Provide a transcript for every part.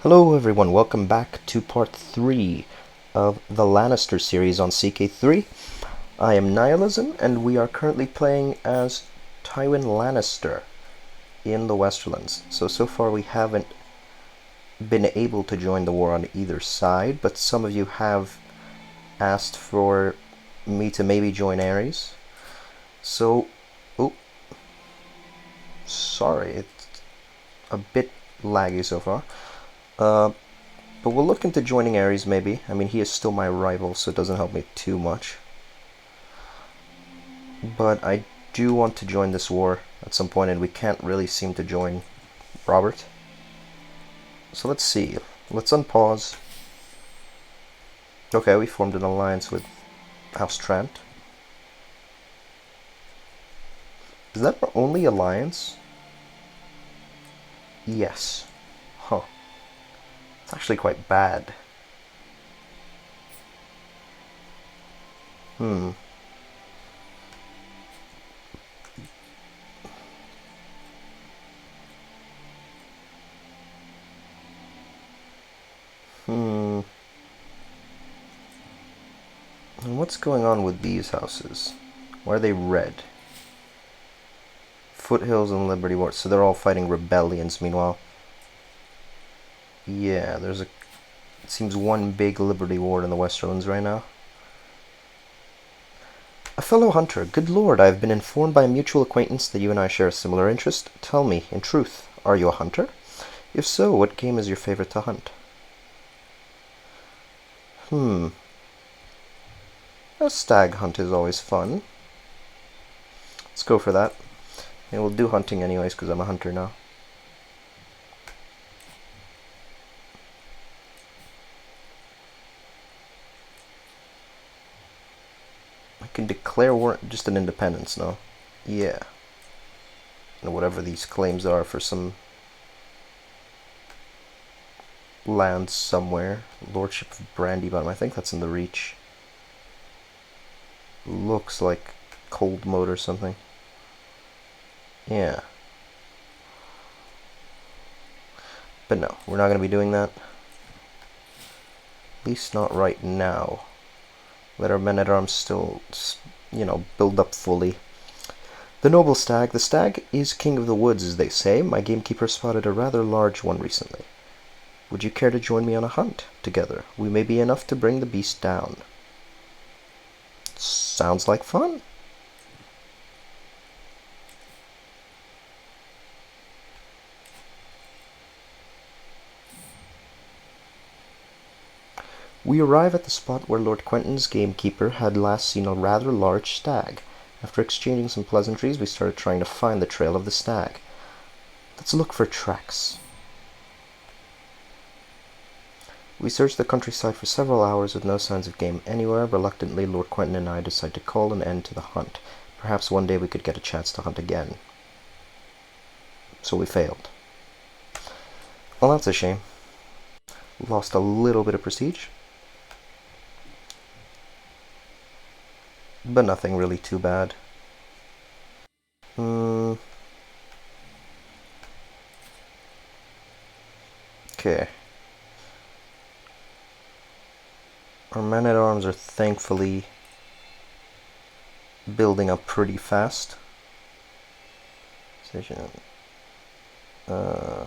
Hello everyone, welcome back to part 3 of the Lannister series on CK3. I am Nihilism, and we are currently playing as Tywin Lannister in the Westerlands. So far we haven't been able to join the war on either side, but some of you have asked for me to maybe join Aerys. Sorry, it's a bit laggy so far. But we'll look into joining Aerys maybe. I mean, he is still my rival, so it doesn't help me too much. But I do want to join this war at some point, and we can't really seem to join Robert. So let's see. Let's unpause. Okay, we formed an alliance with House Trent. Is that our only alliance? Yes. Huh. It's actually quite bad. Hmm. And what's going on with these houses? Why are they red? Foothills and Liberty Ward. So they're all fighting rebellions meanwhile. Yeah, there's it seems one big Liberty Ward in the Westerlands right now. A fellow hunter, good lord, I have been informed by a mutual acquaintance that you and I share a similar interest. Tell me, in truth, are you a hunter? If so, what game is your favorite to hunt? A stag hunt is always fun. Let's go for that. And we'll do hunting anyways, because I'm a hunter now. I can declare war, just an independence, no? Yeah. And whatever these claims are for some land somewhere. Lordship of Brandybottom, I think that's in the Reach. Looks like cold mode or something. Yeah. But no, we're not going to be doing that. At least not right now. Let our men-at-arms still, build up fully. The noble stag. The stag is king of the woods, as they say. My gamekeeper spotted a rather large one recently. Would you care to join me on a hunt together? We may be enough to bring the beast down. Sounds like fun. We arrive at the spot where Lord Quentin's gamekeeper had last seen a rather large stag. After exchanging some pleasantries, we started trying to find the trail of the stag. Let's look for tracks. We searched the countryside for several hours with no signs of game anywhere. Reluctantly, Lord Quentin and I decided to call an end to the hunt. Perhaps one day we could get a chance to hunt again. So we failed. Well, that's a shame. Lost a little bit of prestige. But nothing really too bad. Okay. Our men-at-arms are thankfully building up pretty fast. Don't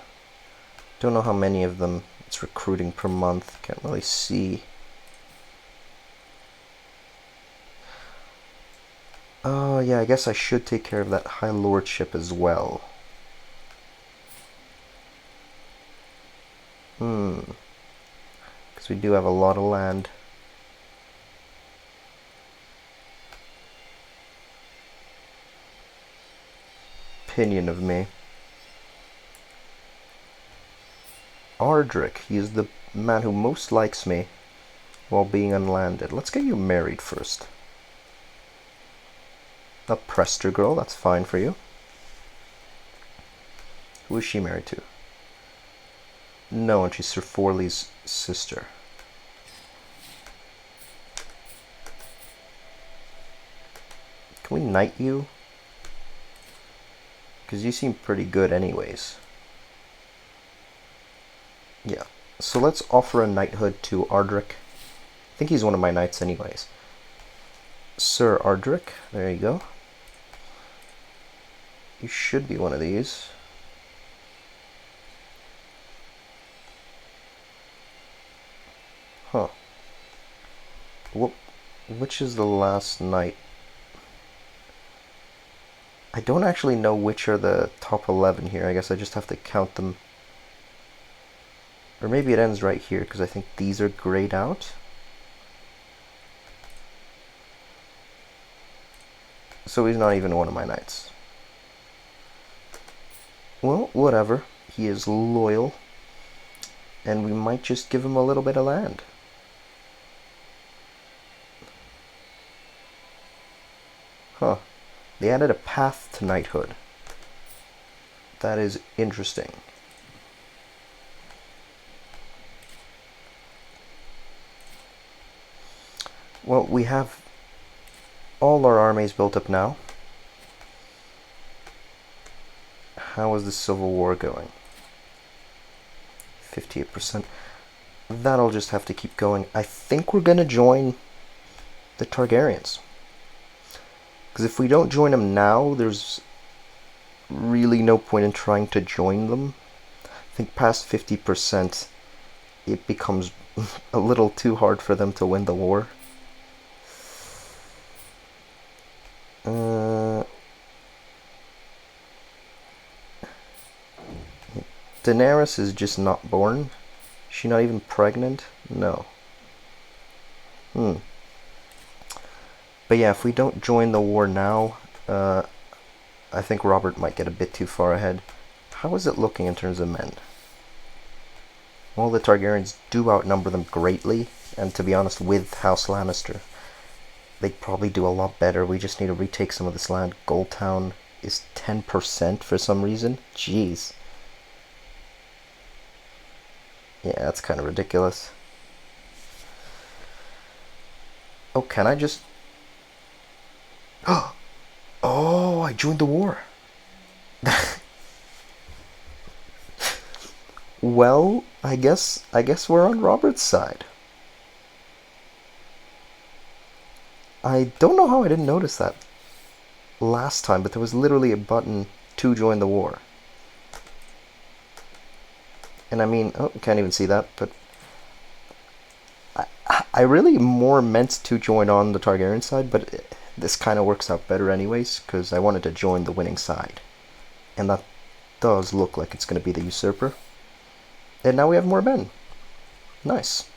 know how many of them it's recruiting per month. Can't really see. Oh, yeah, I guess I should take care of that High Lordship as well. Because we do have a lot of land. Opinion of me. Ardrick, he is the man who most likes me while being unlanded. Let's get you married first. A Prester girl, that's fine for you. Who is she married to? No, and she's Sir Forley's sister. Can we knight you? Because you seem pretty good anyways. Yeah. So let's offer a knighthood to Ardric. I think he's one of my knights anyways. Sir Ardric, there you go. You should be one of these. Huh. Which is the last knight? I don't actually know which are the top 11 here. I guess I just have to count them. Or maybe it ends right here, because I think these are grayed out. So he's not even one of my knights. Well, whatever. He is loyal. And we might just give him a little bit of land. Huh. They added a path to knighthood. That is interesting. Well, we have all our armies built up now. How is the Civil War going? 58%. That'll just have to keep going. I think we're going to join the Targaryens. Because if we don't join them now, there's really no point in trying to join them. I think past 50%, it becomes a little too hard for them to win the war. Daenerys is just not born. Is she not even pregnant? No. But yeah, if we don't join the war now, I think Robert might get a bit too far ahead. How is it looking in terms of men? Well, the Targaryens do outnumber them greatly, and to be honest, with House Lannister, they'd probably do a lot better. We just need to retake some of this land. Goldtown is 10% for some reason. Jeez. Yeah, that's kind of ridiculous. Oh, can I just... Oh, I joined the war. Well, I guess we're on Robert's side. I don't know how I didn't notice that last time, but there was literally a button to join the war. And I mean, oh, can't even see that, but I really more meant to join on the Targaryen side, but this kind of works out better anyways, because I wanted to join the winning side. And that does look like it's going to be the usurper. And now we have more men. Nice.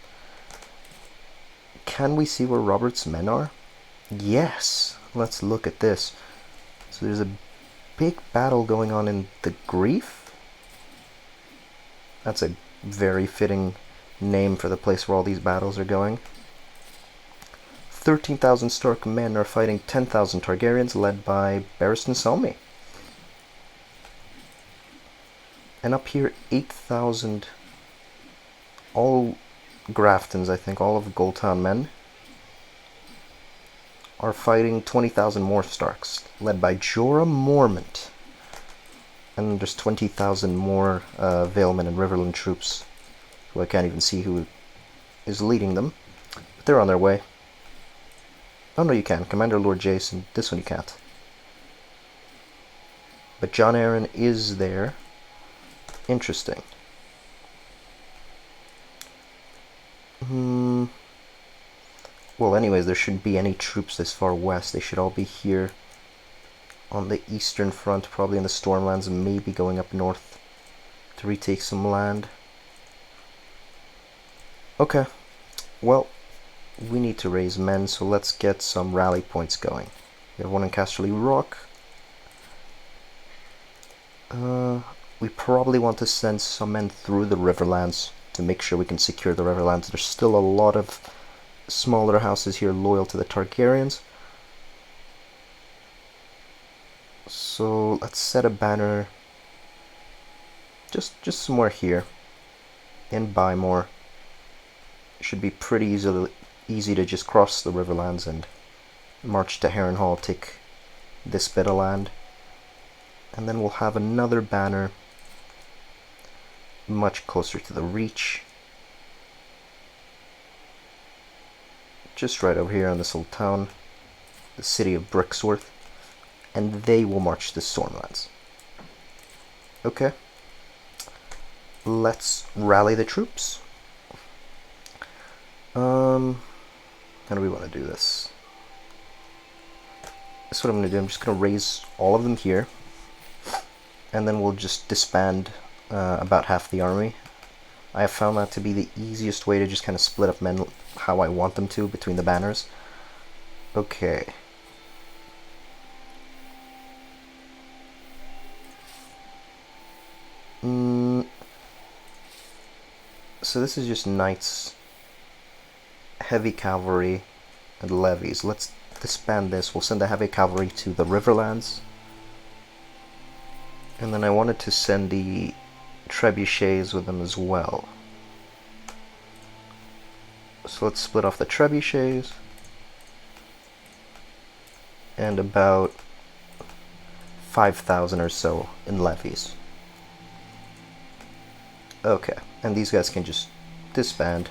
Can we see where Robert's men are? Yes. Let's look at this. So there's a big battle going on in the Grief. That's a very fitting name for the place where all these battles are going. 13,000 Stark men are fighting 10,000 Targaryens led by Barristan Selmy. And up here, 8,000, all Graftons, I think, all of Goldtown men, are fighting 20,000 more Starks, led by Jorah Mormont. And there's 20,000 more Valemen and Riverland troops, who I can't even see who is leading them. But they're on their way. Oh no, you can. Commander Lord Jason. This one you can't. But Jon Arryn is there. Interesting. Well, anyways, there shouldn't be any troops this far west. They should all be here on the eastern front, probably in the Stormlands, and maybe going up north to retake some land. Okay, well, we need to raise men, so let's get some rally points going. We have one in Casterly Rock. We probably want to send some men through the Riverlands to make sure we can secure the Riverlands. There's still a lot of smaller houses here loyal to the Targaryens. So let's set a banner just somewhere here in Bymore. It should be pretty easy to just cross the Riverlands and march to Harrenhal, take this bit of land. And then we'll have another banner much closer to the Reach just right over here in this little town, the city of Brixworth, and they will march to Stormlands. Okay. Let's rally the troops. How do we want to do this? That's what I'm going to do. I'm just going to raise all of them here, and then we'll just disband about half the army. I have found that to be the easiest way to just kind of split up men how I want them to between the banners. Okay. So this is just knights, heavy cavalry, and levies. Let's disband this. We'll send the heavy cavalry to the Riverlands. And then I wanted to send the trebuchets with them as well. So let's split off the trebuchets. And about 5,000 or so in levies. Okay, and these guys can just disband.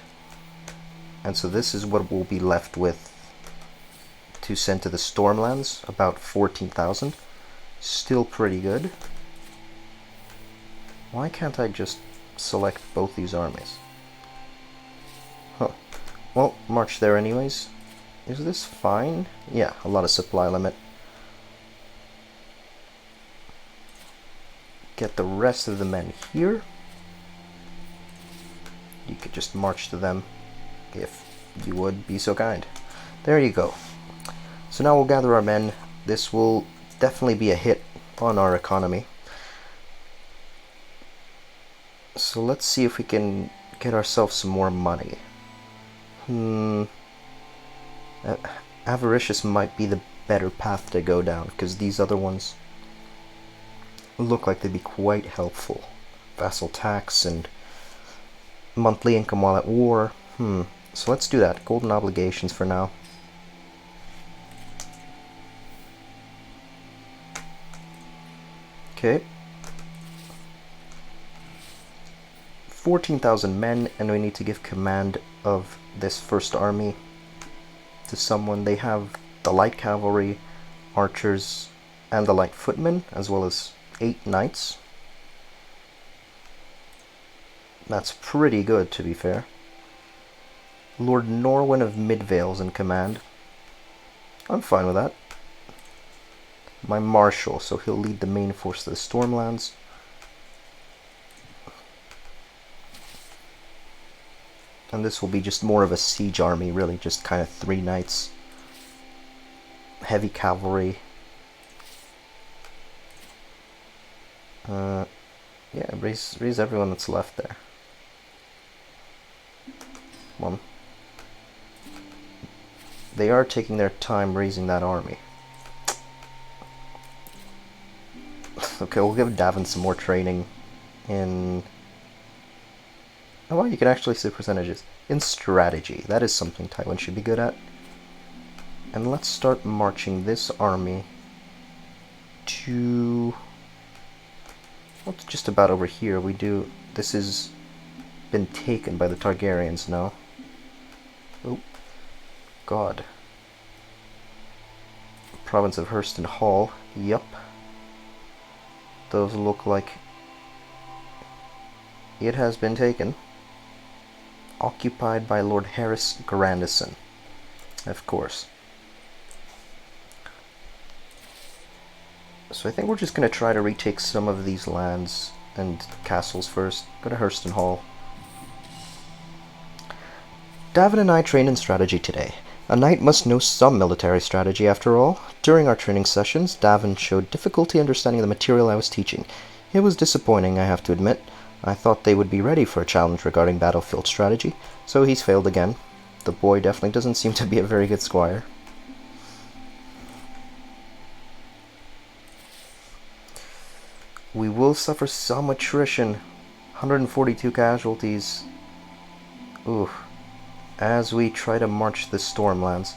And so this is what we'll be left with to send to the Stormlands, about 14,000. Still pretty good. Why can't I just select both these armies? Huh. Well, march there anyways. Is this fine? Yeah, a lot of supply limit. Get the rest of the men here. You could just march to them if you would be so kind. There you go. So now we'll gather our men. This will definitely be a hit on our economy. So let's see if we can get ourselves some more money. Avaricious might be the better path to go down, because these other ones look like they'd be quite helpful. Vassal tax and monthly income while at war. So let's do that. Golden obligations for now. Okay. 14,000 men, and we need to give command of this first army to someone. They have the light cavalry, archers, and the light footmen, as well as 8 knights. That's pretty good, to be fair. Lord Norwin of Midvale's in command. I'm fine with that. My marshal, so he'll lead the main force to the Stormlands. And this will be just more of a siege army, really, just kind of 3 knights. Heavy cavalry. Yeah, raise everyone that's left there. One. They are taking their time raising that army. Okay, we'll give Davin some more training in... Oh, well, you can actually see percentages. In strategy. That is something Tywin should be good at. And let's start marching this army to... Well, it's just about over here. This has been taken by the Targaryens now. Oh, God. Province of Hurston Hall. Yup. Those look like it has been taken. Occupied by Lord Harris Grandison. Of course. So I think we're just going to try to retake some of these lands and castles first. Go to Hurston Hall. Davin and I trained in strategy today. A knight must know some military strategy after all. During our training sessions, Davin showed difficulty understanding the material I was teaching. It was disappointing, I have to admit. I thought they would be ready for a challenge regarding battlefield strategy, so he's failed again. The boy definitely doesn't seem to be a very good squire. We will suffer some attrition. 142 casualties. Ooh. As we try to march the Stormlands.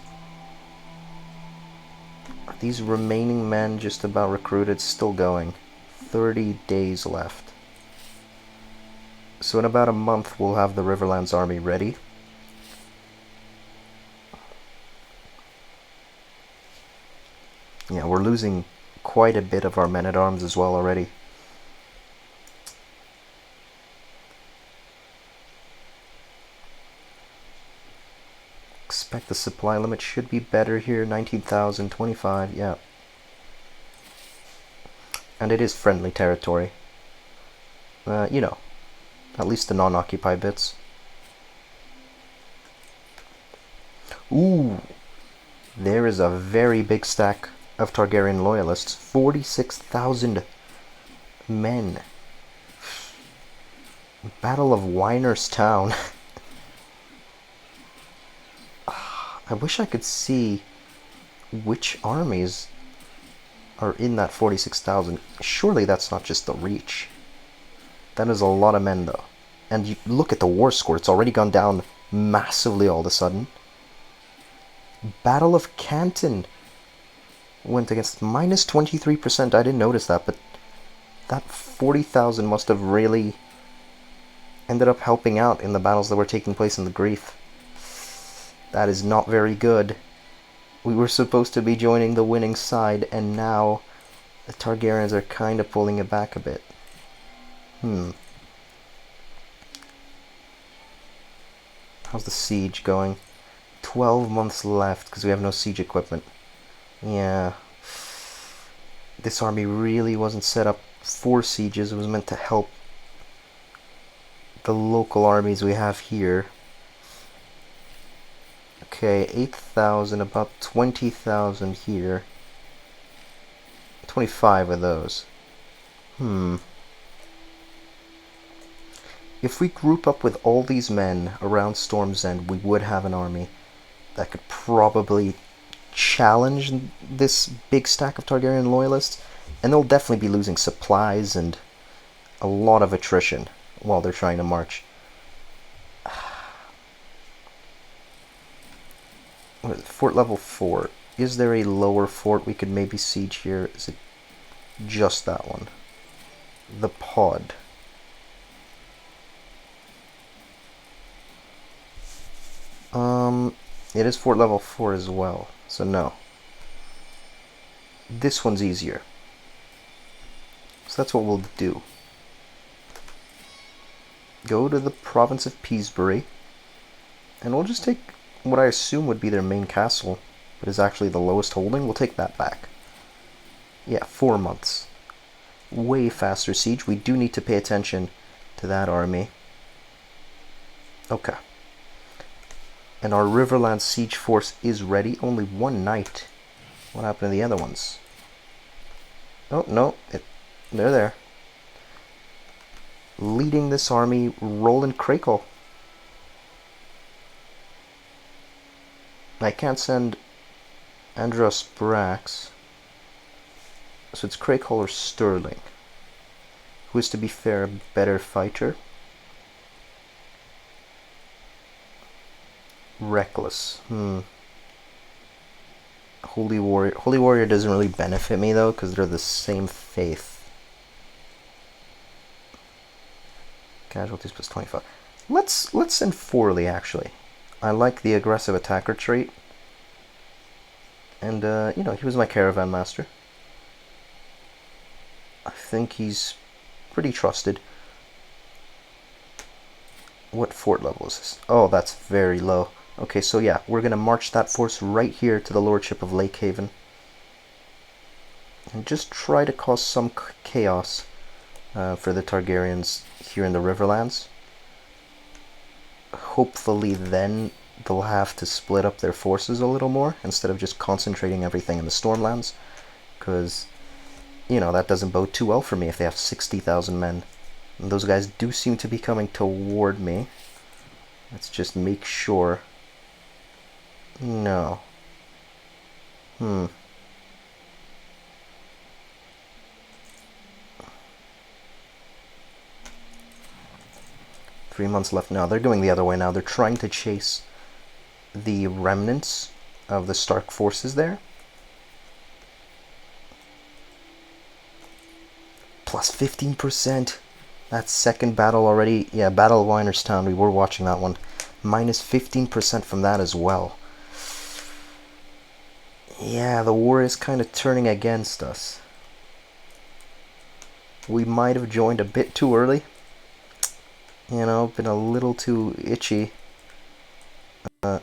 Are these remaining men just about recruited? Still going. 30 days left. So in about a month we'll have the Riverlands army ready. Yeah, we're losing quite a bit of our men-at-arms as well already. Expect the supply limit should be better here. 19,000, 25, yeah. And it is friendly territory. You know, at least the non-occupied bits. Ooh, there is a very big stack of Targaryen loyalists. 46,000 men. Battle of Winers Town. I wish I could see which armies are in that 46,000. Surely that's not just the Reach. That is a lot of men, though. And you look at the war score, it's already gone down massively all of a sudden. Battle of Canton went against minus 23%. I didn't notice that, but that 40,000 must have really ended up helping out in the battles that were taking place in the Grief. That is not very good. We were supposed to be joining the winning side, and now the Targaryens are kind of pulling it back a bit. How's the siege going? 12 months left because we have no siege equipment. Yeah. This army really wasn't set up for sieges. It was meant to help the local armies we have here. Okay, 8,000, about 20,000 here. 25 of those. If we group up with all these men around Storm's End, we would have an army that could probably challenge this big stack of Targaryen loyalists, and they'll definitely be losing supplies and a lot of attrition while they're trying to march. Fort level 4. Is there a lower fort we could maybe siege here? Is it just that one? The Pod. It is fort level 4 as well, so no. This one's easier. So that's what we'll do. Go to the province of Peasbury, and we'll just take what I assume would be their main castle, but is actually the lowest holding. We'll take that back. Yeah, 4 months. Way faster siege. We do need to pay attention to that army. Okay. And our Riverland siege force is ready. Only one knight. What happened to the other ones? Oh, no. They're there. Leading this army, Roland Crakehall. I can't send Andros Brax. So it's Crakehall or Sterling. Who is, to be fair, a better fighter? Reckless. Holy Warrior. Holy Warrior doesn't really benefit me though, because they're the same faith. Casualties plus 25. Let's send Forley actually. I like the aggressive attacker trait. And you know, he was my caravan master. I think he's pretty trusted. What fort level is this? Oh, that's very low. Okay, so yeah, we're going to march that force right here to the Lordship of Lake Haven. And just try to cause some chaos for the Targaryens here in the Riverlands. Hopefully then they'll have to split up their forces a little more instead of just concentrating everything in the Stormlands. Because, you know, that doesn't bode too well for me if they have 60,000 men. And those guys do seem to be coming toward me. Let's just make sure. No. 3 months left now. They're going the other way now. They're trying to chase the remnants of the Stark forces there. Plus 15%. That second battle already. Yeah, Battle of Winers Town. We were watching that one. Minus 15% from that as well. Yeah, the war is kind of turning against us. We might have joined a bit too early. You know, been a little too itchy to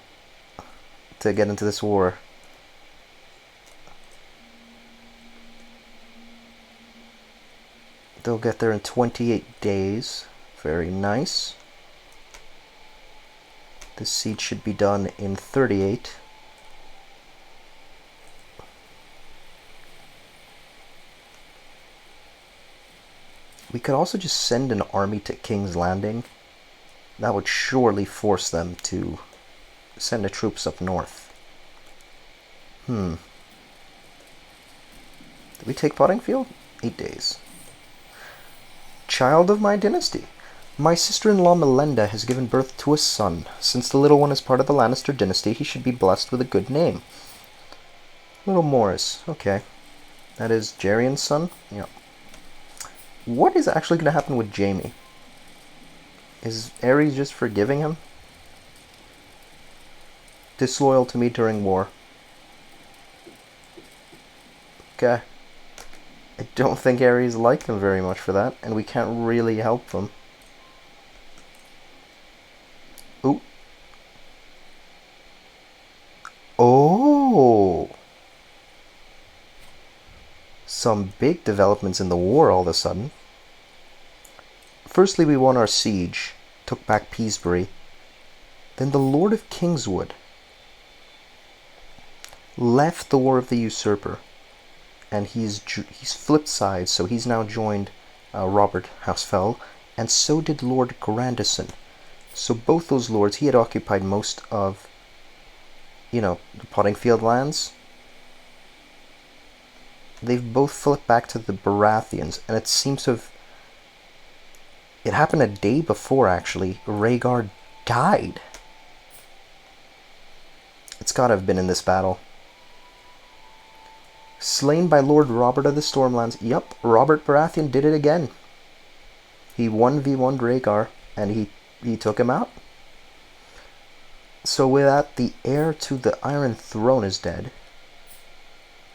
get into this war. They'll get there in 28 days. Very nice. This siege should be done in 38. We could also just send an army to King's Landing. That would surely force them to send the troops up north. Did we take Pottingfield? 8 days. Child of my dynasty. My sister-in-law Melinda has given birth to a son. Since the little one is part of the Lannister dynasty, he should be blessed with a good name. Little Morris. Okay. That is Jarian's son? Yeah. What is actually going to happen with Jaime? Is Aerys just forgiving him? Disloyal to me during war. Okay. I don't think Aerys liked him very much for that, and we can't really help them. Ooh. Oh! Some big developments in the war all of a sudden. Firstly, we won our siege, took back Peasbury. Then the Lord of Kingswood left the War of the Usurper, and he's flipped sides, so he's now joined Robert Housefell, and so did Lord Grandison. So both those lords, he had occupied most of, you know, the Pottingfield lands. They've both flipped back to the Baratheons, and it seems to have... It happened a day before, actually. Rhaegar died. It's gotta have been in this battle. Slain by Lord Robert of the Stormlands. Yup, Robert Baratheon did it again. He 1v1'd Rhaegar, and he took him out. So with that, the heir to the Iron Throne is dead.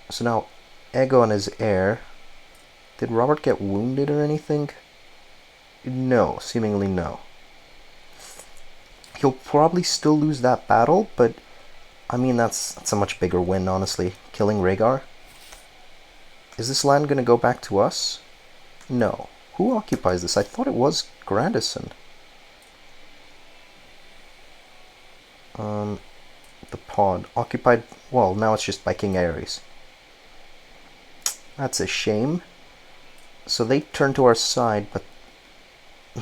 So now, Aegon is heir. Did Robert get wounded or anything? No, seemingly no. He'll probably still lose that battle, but I mean, that's a much bigger win, honestly. Killing Rhaegar. Is this land going to go back to us? No. Who occupies this? I thought it was Grandison. The pod. Occupied... Well, now it's just by King Aerys. That's a shame. So they turned to our side, but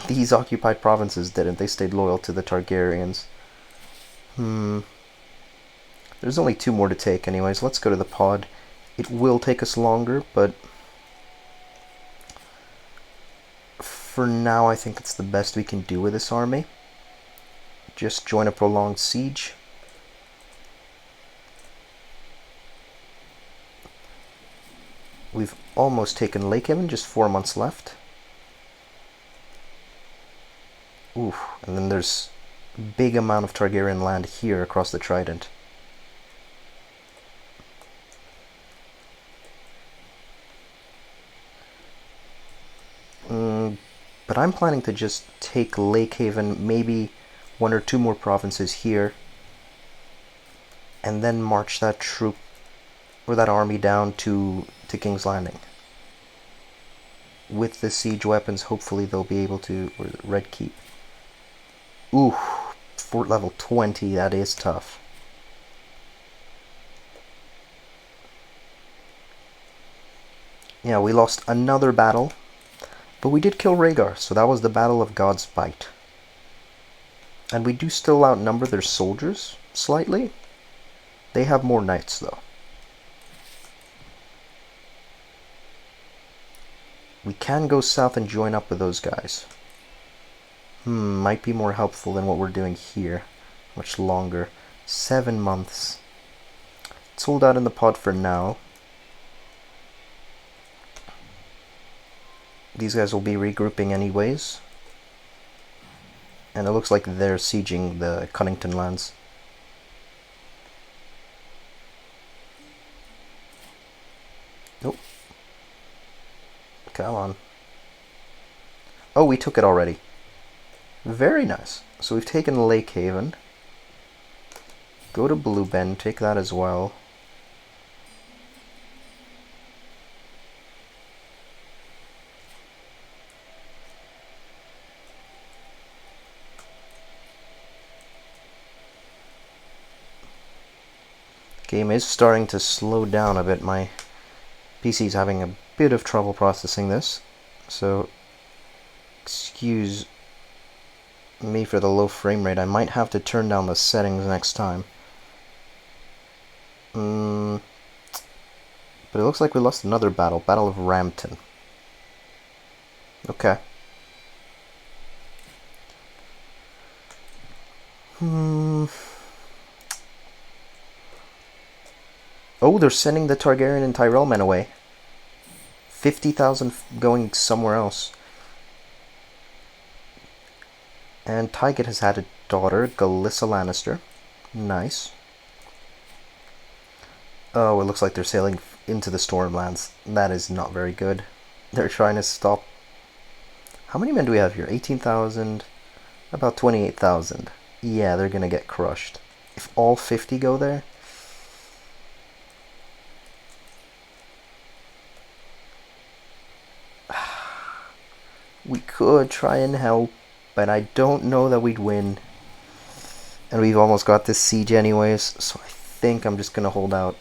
these occupied provinces didn't. They stayed loyal to the Targaryens. There's only 2 more to take anyways. Let's go to the pod. It will take us longer, but for now I think it's the best we can do with this army. Just join a prolonged siege. We've almost taken Lakehaven, just 4 months left. Oof, and then there's a big amount of Targaryen land here across the Trident. But I'm planning to just take Lakehaven, maybe 1 or 2 more provinces here, and then march that troop or that army down to King's Landing. With the siege weapons, hopefully they'll be able to... Or Red Keep. Ooh, fort level 20, that is tough. Yeah, we lost another battle, but we did kill Rhaegar, so that was the Battle of God's Bite. And we do still outnumber their soldiers, slightly. They have more knights, though. We can go south and join up with those guys. Might be more helpful than what we're doing here. Much longer. 7 months. Let's hold out in the pod for now. These guys will be regrouping anyways. And it looks like they're sieging the Cunnington lands. Come on. Oh, we took it already. Very nice. So we've taken Lake Haven. Go to Blue Bend, take that as well. Game is starting to slow down a bit. My PC's having a bit of trouble processing this, so excuse me for the low frame rate. I might have to turn down the settings next time. But it looks like we lost another battle. Battle of Rampton. Okay. Oh, they're sending the Targaryen and Tyrell men away. 50,000 going somewhere else. And Tyget has had a daughter, Galissa Lannister. Nice. Oh, it looks like they're sailing into the Stormlands. That is not very good. They're trying to stop... How many men do we have here? 18,000. About 28,000. Yeah, they're gonna get crushed. If all 50 go there... We could try and help, but I don't know that we'd win. And we've almost got this siege anyways, so I think I'm just gonna hold out.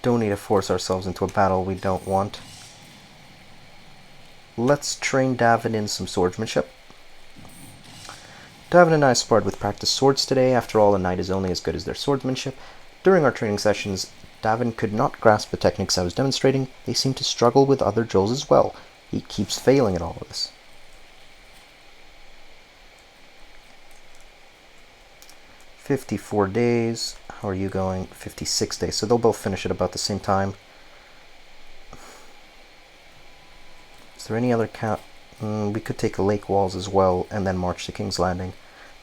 Don't need to force ourselves into a battle we don't want. Let's train Davin in some swordsmanship. Davin and I sparred with practice swords today. After all, a knight is only as good as their swordsmanship. During our training sessions, Davin could not grasp the techniques I was demonstrating. They seemed to struggle with other drills as well. He keeps failing at all of this. "54 days. How are you going?" 56 days. So they'll both finish at about the same time. Is there any other we could take Lake Walls as well and then march to King's Landing.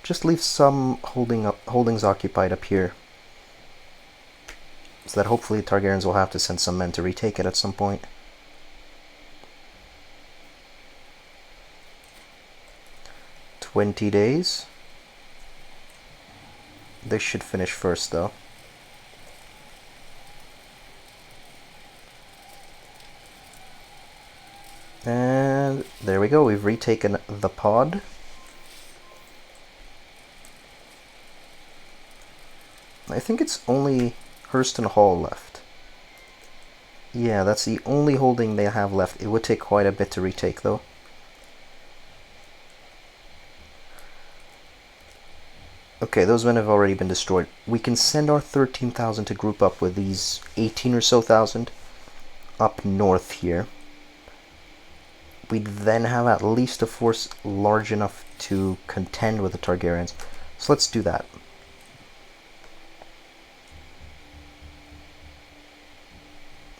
Just leave some holdings occupied up here, so that hopefully Targaryens will have to send some men to retake it at some point. "20 days. They should finish first, though. And there we go. We've retaken the pod. I think it's only Hurston Hall left. Yeah, that's the only holding they have left. It would take quite a bit to retake, though. Okay, those men have already been destroyed. We can send our 13,000 to group up with these 18 or so thousand up north here. We'd then have at least a force large enough to contend with the Targaryens. So let's do that.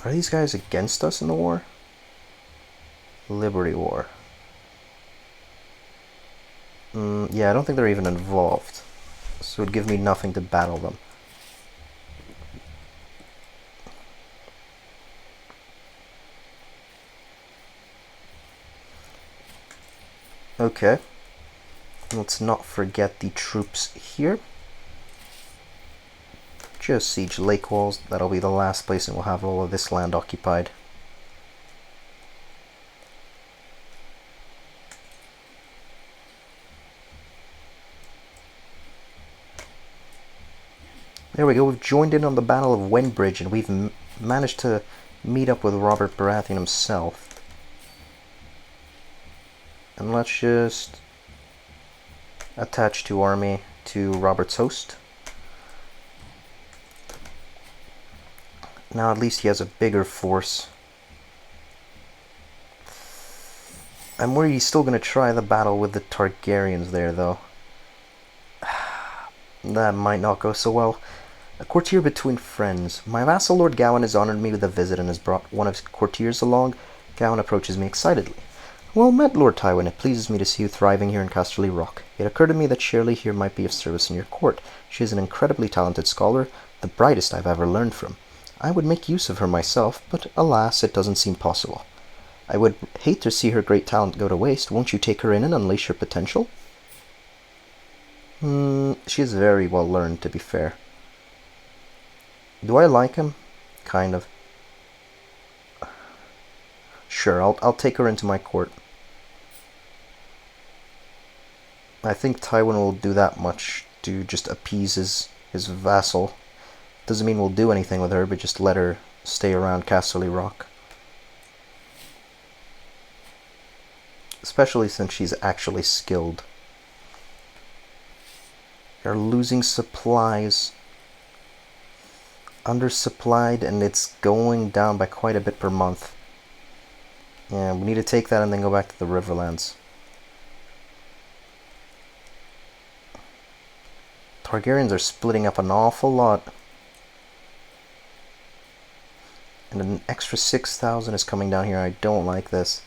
Are these guys against us in the war? Liberty War. Yeah, I don't think they're even involved. So it would give me nothing to battle them. Okay. Let's not forget the troops here. Just siege Lake Walls. That'll be the last place, and we'll have all of this land occupied. There we go. We've joined in on the Battle of Wenbridge, and we've managed to meet up with Robert Baratheon himself. And let's just attach 2 army to Robert's host. Now at least he has a bigger force. I'm worried he's still going to try the battle with the Targaryens there, though. That might not go so well. A courtier between friends. My vassal Lord Gawain has honored me with a visit and has brought one of his courtiers along. Gawain approaches me excitedly. "Well met, Lord Tywin. It pleases me to see you thriving here in Casterly Rock. It occurred to me that Shirley here might be of service in your court. She is an incredibly talented scholar, the brightest I've ever learned from. I would make use of her myself, but alas, it doesn't seem possible. I would hate to see her great talent go to waste. Won't you take her in and unleash her potential? She is very well learned, to be fair. Do I like him? Kind of. Sure, I'll take her into my court. I think Tywin will do that much to just appease his vassal. Doesn't mean we'll do anything with her, but just let her stay around Casterly Rock. Especially since she's actually skilled. They're losing supplies. Undersupplied, and it's going down by quite a bit per month. Yeah, we need to take that and then go back to the Riverlands. Targaryens are splitting up an awful lot. And an extra 6,000 is coming down here. I don't like this.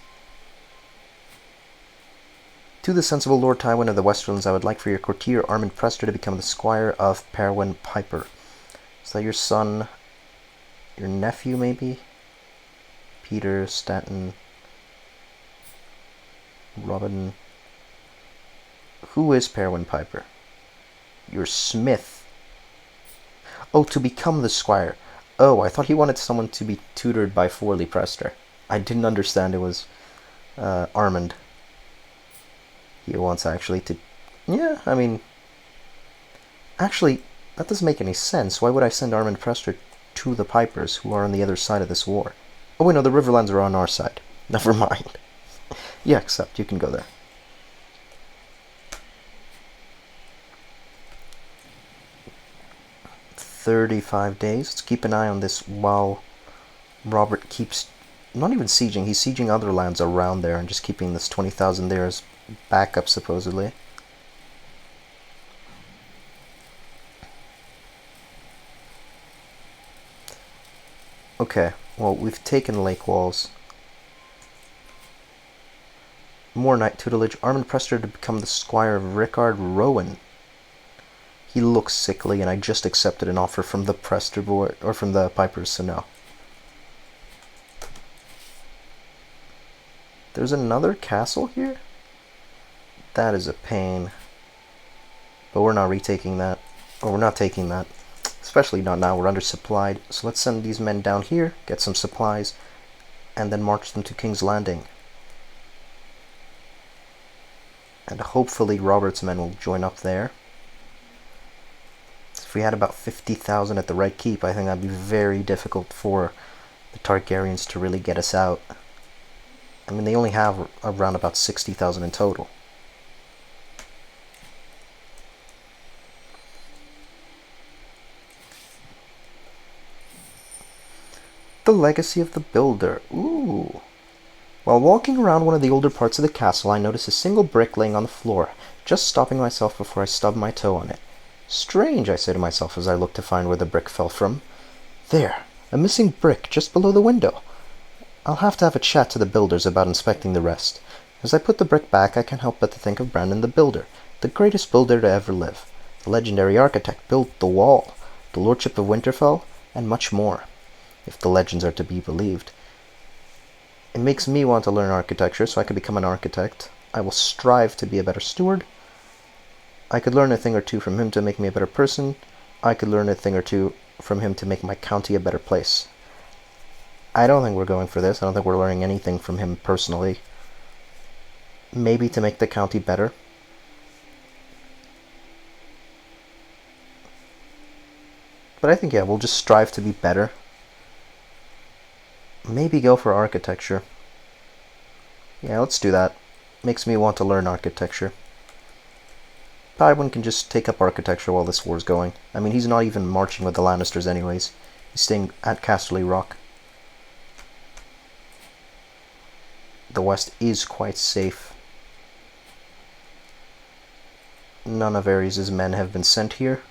To the sensible Lord Tywin of the Westerlands, I would like for your courtier Armin Prester to become the squire of Perwyn Piper. Is that your son? Your nephew, maybe? Peter, Stanton, Robin. Who is Perwyn Piper? Your smith. Oh, to become the squire. Oh, I thought he wanted someone to be tutored by Forley Prester. I didn't understand it was Armand. He wants actually to... Yeah, I mean... Actually, that doesn't make any sense. Why would I send Armand Prester to the Pipers, who are on the other side of this war? Oh wait, no, the Riverlands are on our side. Never mind. Yeah, except you can go there. 35 days. Let's keep an eye on this while Robert keeps... Not even sieging, he's sieging other lands around there and just keeping this 20,000 there as backup, supposedly. Okay, well, we've taken Lake Walls. More knight tutelage. Armin Prester to become the squire of Rickard Rowan. He looks sickly, and I just accepted an offer from the Prester board, or from the Pipers, so no. There's another castle here? That is a pain. But we're not retaking that. Or we're not taking that. Especially not now, we're undersupplied. So let's send these men down here, get some supplies, and then march them to King's Landing. And hopefully Robert's men will join up there. If we had about 50,000 at the Red Keep, I think that'd be very difficult for the Targaryens to really get us out. I mean, they only have around about 60,000 in total. The Legacy of the Builder. Ooh. While walking around one of the older parts of the castle, I noticed a single brick laying on the floor, just stopping myself before I stubbed my toe on it. Strange, I say to myself as I look to find where the brick fell from. There, a missing brick just below the window. I'll have to have a chat to the builders about inspecting the rest. As I put the brick back, I can't help but to think of Brandon the Builder, the greatest builder to ever live. The legendary architect built the wall, the lordship of Winterfell, and much more, if the legends are to be believed. It makes me want to learn architecture so I can become an architect. I will strive to be a better steward. I could learn a thing or two from him to make me a better person. I could learn a thing or two from him to make my county a better place. I don't think we're going for this. I don't think we're learning anything from him personally. Maybe to make the county better. But I think, yeah, we'll just strive to be better. Maybe go for architecture. Yeah, let's do that. Makes me want to learn architecture. Tywin can just take up architecture while this war's going. I mean, he's not even marching with the Lannisters anyways. He's staying at Casterly Rock. The west is quite safe. None of Aerys' men have been sent here.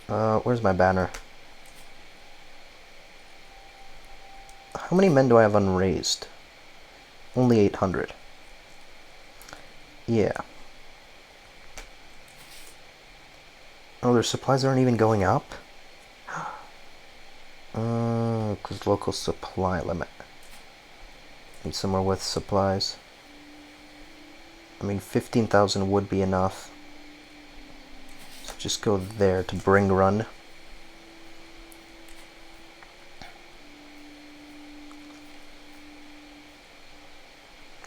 Where's my banner? How many men do I have unraised? Only 800. Yeah. Oh, their supplies aren't even going up? Because local supply limit. Need somewhere with supplies. I mean, 15,000 would be enough. So just go there to bring run.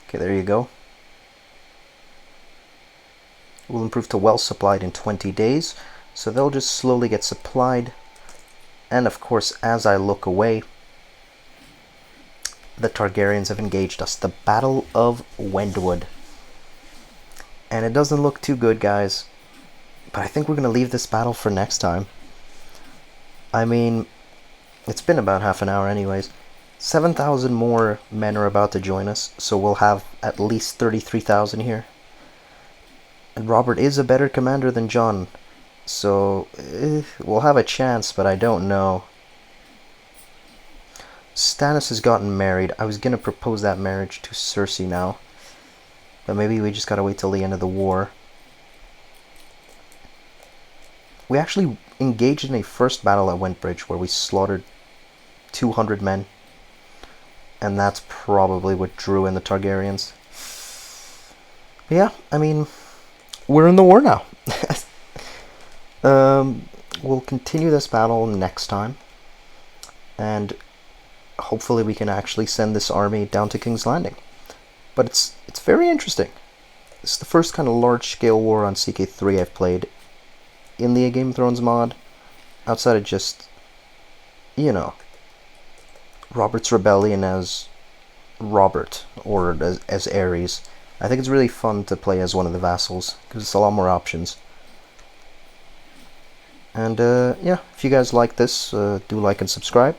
Okay, there you go. Will improve to well supplied in 20 days. So they'll just slowly get supplied. And of course, as I look away, the Targaryens have engaged us. The Battle of Wendwood. And it doesn't look too good, guys. But I think we're going to leave this battle for next time. I mean, it's been about half an hour anyways. 7,000 more men are about to join us, so we'll have at least 33,000 here. And Robert is a better commander than Jon, so we'll have a chance, but I don't know. Stannis has gotten married. I was going to propose that marriage to Cersei now. But maybe we just gotta wait till the end of the war. We actually engaged in a first battle at Wentbridge where we slaughtered 200 men. And that's probably what drew in the Targaryens. But yeah, I mean, we're in the war now. We'll continue this battle next time. And hopefully we can actually send this army down to King's Landing. But it's very interesting. It's the first kind of large-scale war on CK3 I've played in the Game of Thrones mod, outside of just, you know, Robert's rebellion as Robert, or as Aerys. I think it's really fun to play as one of the vassals, because it's a lot more options. And yeah, if you guys like this, do like and subscribe.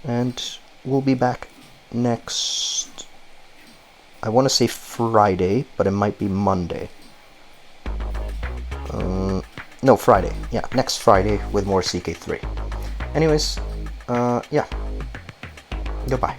And we'll be back next... I want to say Friday, but it might be Monday. No, Friday. Yeah, next Friday with more CK3. Anyways, yeah. Goodbye.